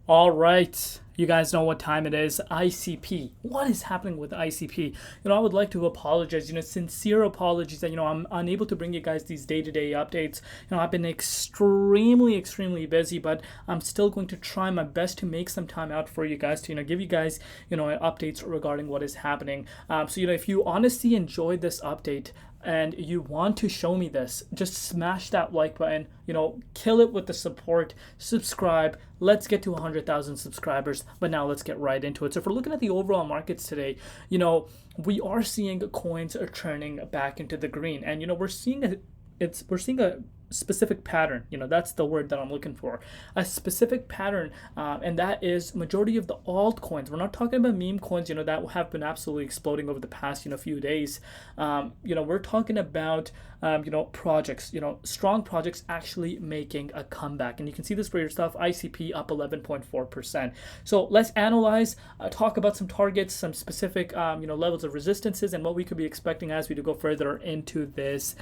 All right. You guys know what time it is. ICP. What is happening with ICP? I would like to apologize. Sincere apologies that, I'm unable to bring you guys these day-to-day updates. I've been extremely busy, but I'm still going to try my best to make some time out for you guys to, give you guys, updates regarding what is happening. If you honestly enjoyed this update, and you want to show me this, just smash that like button, kill it with the support, subscribe. Let's get to 100,000 subscribers. But now let's get right into it. So if we're looking at the overall markets today, we are seeing coins are turning back into the green. And, we're seeing a specific pattern. That's the word that I'm looking for. A specific pattern, and that is majority of the altcoins. We're not talking about meme coins, that have been absolutely exploding over the past, few days. We're talking about, projects, strong projects actually making a comeback. And you can see this for yourself. ICP up 11.4%. So let's analyze, talk about some targets, some specific, levels of resistances, and what we could be expecting as we go further into this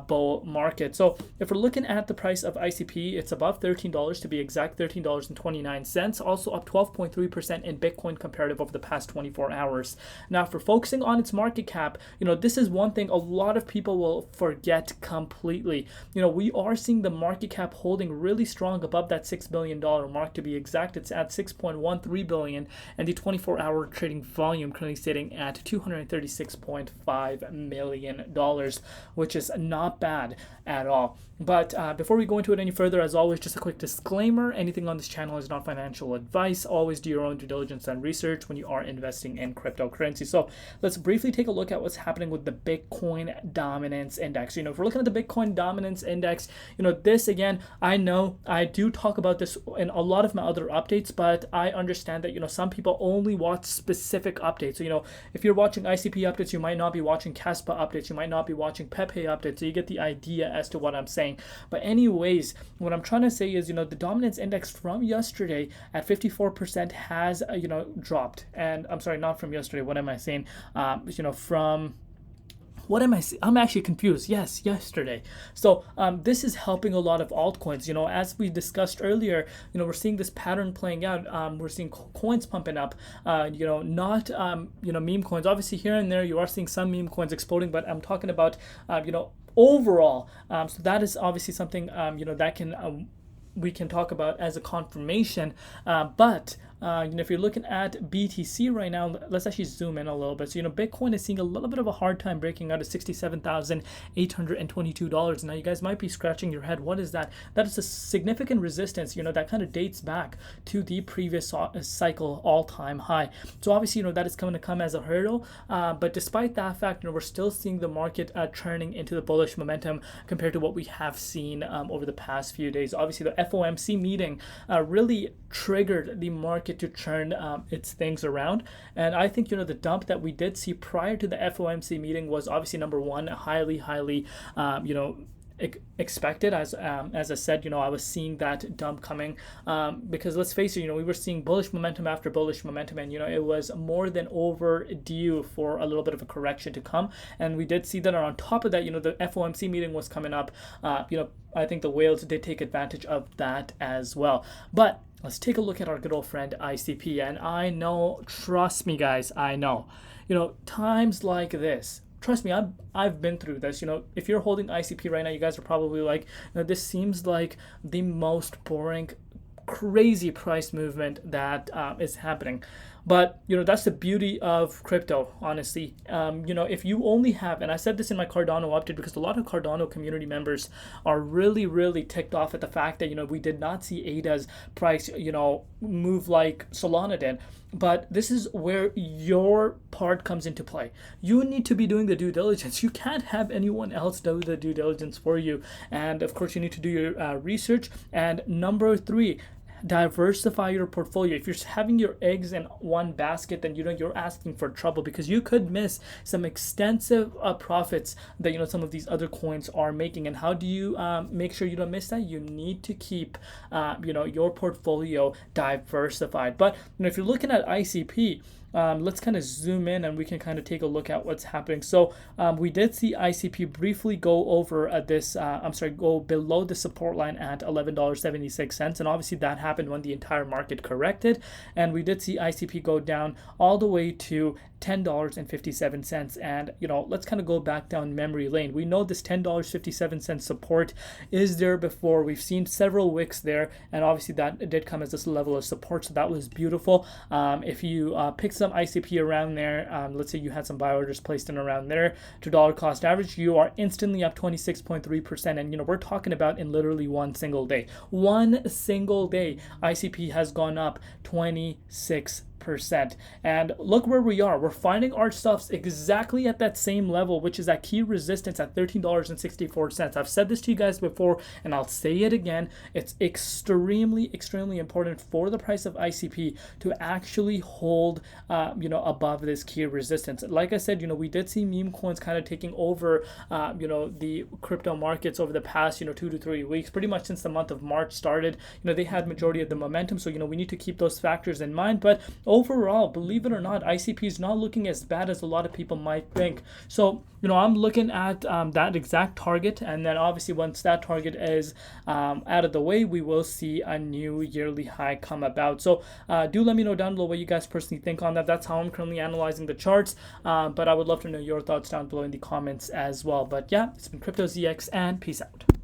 bull market. So if we're looking at the price of ICP, it's above $13 to be exact, $13.29, also up 12.3% in Bitcoin comparative over the past 24 hours. Now, for focusing on its market cap, this is one thing a lot of people will forget completely. We are seeing the market cap holding really strong above that $6 billion mark to be exact. It's at $6.13 billion, and the 24-hour trading volume currently sitting at $236.5 million, which is not bad at all. But before we go into it any further, as always, just a quick disclaimer. Anything on this channel is not financial advice. Always do your own due diligence and research when you are investing in cryptocurrency. So let's briefly take a look at what's happening with the Bitcoin Dominance Index. If we're looking at the Bitcoin Dominance Index, this, again, I know I do talk about this in a lot of my other updates, but I understand that, some people only watch specific updates. So, if you're watching ICP updates, you might not be watching Caspa updates. You might not be watching Pepe updates. So you get the idea as to what I'm saying. But anyways, what I'm trying to say is, the dominance index from yesterday at 54% has, dropped. And I'm sorry, not from yesterday. What am I saying? From... What am I saying? I'm actually confused. Yes, yesterday. So this is helping a lot of altcoins. As we discussed earlier, we're seeing this pattern playing out. We're seeing coins pumping up. Not meme coins. Obviously, here and there you are seeing some meme coins exploding, but I'm talking about overall. So that is obviously something that can we can talk about as a confirmation. But if you're looking at BTC right now, let's actually zoom in a little bit. So, Bitcoin is seeing a little bit of a hard time breaking out of $67,822. Now, you guys might be scratching your head. What is that? That is a significant resistance, that kind of dates back to the previous cycle all-time high. So, obviously, that is going to come as a hurdle. But despite that fact, we're still seeing the market turning into the bullish momentum compared to what we have seen over the past few days. Obviously, the FOMC meeting really triggered the market to turn its things around. And I think, the dump that we did see prior to the FOMC meeting was obviously, number one, highly, expected. As I said, I was seeing that dump coming because let's face it, we were seeing bullish momentum after bullish momentum, and it was more than overdue for a little bit of a correction to come. And we did see that. On top of that, the FOMC meeting was coming up. I think the whales did take advantage of that as well. But let's take a look at our good old friend ICP. And I know, trust me, guys, I know, times like this, trust me, I've been through this. If you're holding ICP right now, you guys are probably like, this seems like the most boring, crazy price movement that is happening. But that's the beauty of crypto, honestly. If you only have, and I said this in my Cardano update, because a lot of Cardano community members are really ticked off at the fact that we did not see ADA's price move like Solana did. But this is where your part comes into play. You need to be doing the due diligence. You can't have anyone else do the due diligence for you. And of course, you need to do your research. And number three, diversify your portfolio. If you're having your eggs in one basket, then you're asking for trouble, because you could miss some extensive profits that some of these other coins are making. And how do you make sure you don't miss that? You need to keep your portfolio diversified. But if you're looking at ICP, let's kind of zoom in and we can kind of take a look at what's happening. So we did see ICP briefly go over go below the support line at $11.76, and obviously that happened when the entire market corrected, and we did see ICP go down all the way to $10.57. And let's kind of go back down memory lane. We know this $10.57 support is there before. We've seen several wicks there, and obviously that did come as this level of support, so that was beautiful. If you pick some ICP around there, let's say you had some buy orders placed in around there to dollar cost average, you are instantly up 26.3%. And we're talking about in literally one single day, ICP has gone up 26%. And look where we are. We're finding ourselves exactly at that same level, which is at key resistance at $13.64. I've said this to you guys before, and I'll say it again. It's extremely important for the price of ICP to actually hold above this key resistance. Like I said, we did see meme coins kind of taking over the crypto markets over the past 2 to 3 weeks, pretty much since the month of March started. They had majority of the momentum, so we need to keep those factors in mind. But overall, believe it or not, ICP is not looking as bad as a lot of people might think. So I'm looking at that exact target, and then obviously once that target is out of the way, we will see a new yearly high come about. So do let me know down below what you guys personally think on that. That's how I'm currently analyzing the charts, but I would love to know your thoughts down below in the comments as well. But yeah, it's been Crypto ZX, and peace out.